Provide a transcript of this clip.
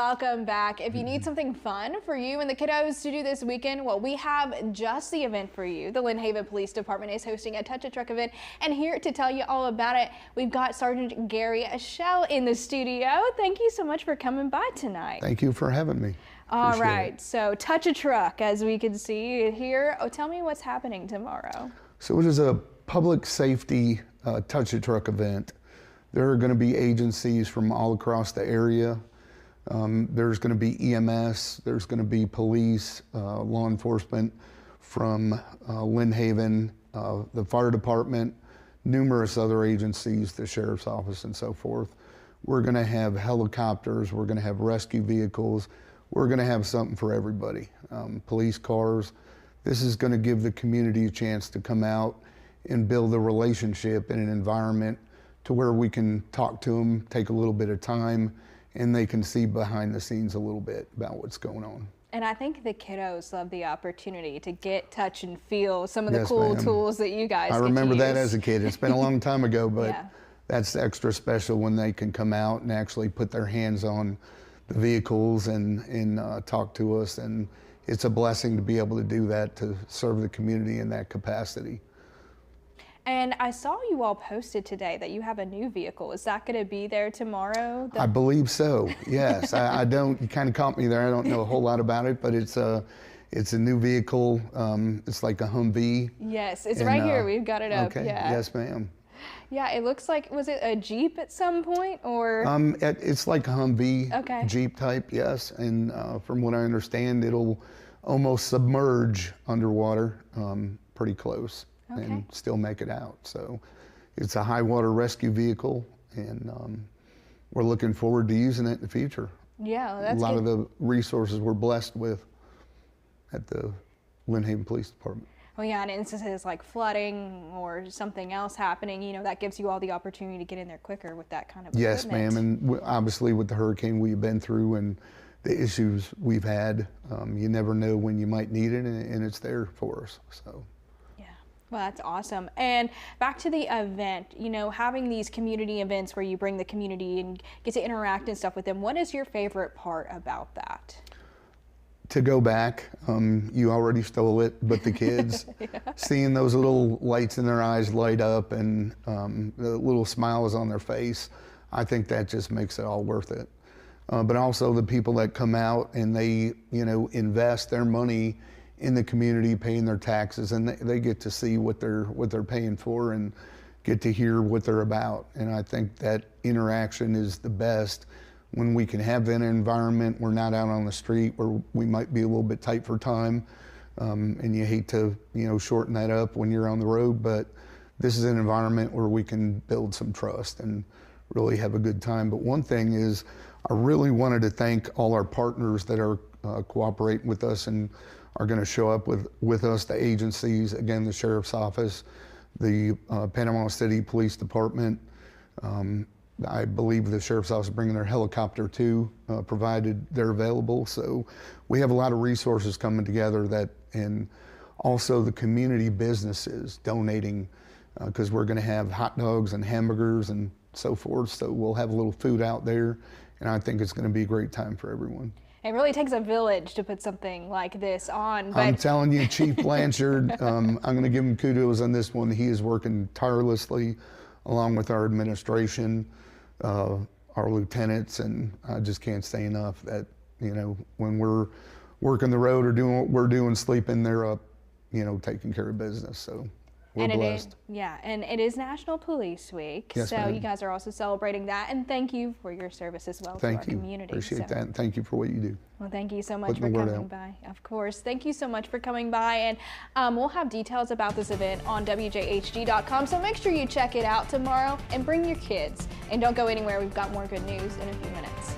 Welcome back. If you need something fun for you and the kiddos to do this weekend, well, we have just the event for you. The Lynn Haven Police Department is hosting a Touch a Truck event, and here to tell you all about it, we've got Sergeant Gary Schell in the studio. Thank you so much for coming by tonight. Thank you for having me. All Appreciate right, it. so Touch a Truck, as we can see here. Oh, tell me what's happening tomorrow. So it is a public safety Touch a Truck event. There are going to be agencies from all across the area. There's going to be EMS, there's going to be police, law enforcement from Lynn Haven, the fire department, numerous other agencies, the sheriff's office and so forth. We're going to have helicopters, we're going to have rescue vehicles, we're going to have something for everybody. Police cars. This is going to give the community a chance to come out and build a relationship in an environment to where we can talk to them, take a little bit of time, and they can see behind the scenes a little bit about what's going on. And I think the kiddos love the opportunity to get, touch, and feel some of the Yes, cool ma'am. tools that you guys I get remember to that use. as a kid. It's been a long time ago, but Yeah. that's extra special when they can come out and actually put their hands on the vehicles and talk to us. And it's a blessing to be able to do that, to serve the community in that capacity. And I saw you all posted today that you have a new vehicle. Is that going to be there tomorrow? I believe so, yes. I don't, you kind of caught me there. I don't know a whole lot about it, but it's a new vehicle. It's like a Humvee. Yes, it's right here. We've got it up. Okay, Yeah. yes ma'am. Yeah, it looks like, was it a Jeep at some point or? It's like a Humvee, Okay. Jeep type, yes. And from what I understand, it'll almost submerge underwater, pretty close. Okay. And still make it out. So it's a high water rescue vehicle, and we're looking forward to using it in the future. Yeah, well, that's a lot good. of the resources we're blessed with at the Lynn Haven Police Department. Well, yeah, in instances like flooding or something else happening, you know, that gives you all the opportunity to get in there quicker with that kind of Yes, equipment. ma'am, and obviously with the hurricane we've been through and the issues we've had, you never know when you might need it, and it's there for us. So. Well, that's awesome. And back to the event, you know, having these community events where you bring the community and get to interact and stuff with them, what is your favorite part about that? To go back, you already stole it, but the kids, Yeah. seeing those little lights in their eyes light up and the little smiles on their face, I think that just makes it all worth it. But also the people that come out and they, you know, invest their money in the community, paying their taxes, and they get to see what they're paying for and get to hear what they're about. And I think that interaction is the best when we can have that environment. We're not out on the street where we might be a little bit tight for time, and you hate to, you know, shorten that up when you're on the road, but this is an environment where we can build some trust and really have a good time. But one thing is, I really wanted to thank all our partners that are cooperating with us and are going to show up with us, the agencies, again, the Sheriff's Office, the Panama City Police Department. I believe the Sheriff's Office is bringing their helicopter too, provided they're available. So we have a lot of resources coming together and also the community businesses donating, because we're going to have hot dogs and hamburgers and so forth. So we'll have a little food out there, and I think it's going to be a great time for everyone. It really takes a village to put something like this on. But I'm telling you, Chief Blanchard, I'm going to give him kudos on this one. He is working tirelessly along with our administration, our lieutenants, and I just can't say enough that, you know, when we're working the road or doing what we're doing, sleeping, they're up, you know, taking care of business. So we're blessed. Yeah, and it is National Police Week, Yes, so ma'am. you guys are also celebrating that, and thank you for your service as well to our community. Appreciate that, and thank you for what you do. Well, thank you so much Putting for the word coming out. by. Of course, thank you so much for coming by, and we'll have details about this event on WJHG.com, so make sure you check it out tomorrow and bring your kids. And don't go anywhere, we've got more good news in a few minutes.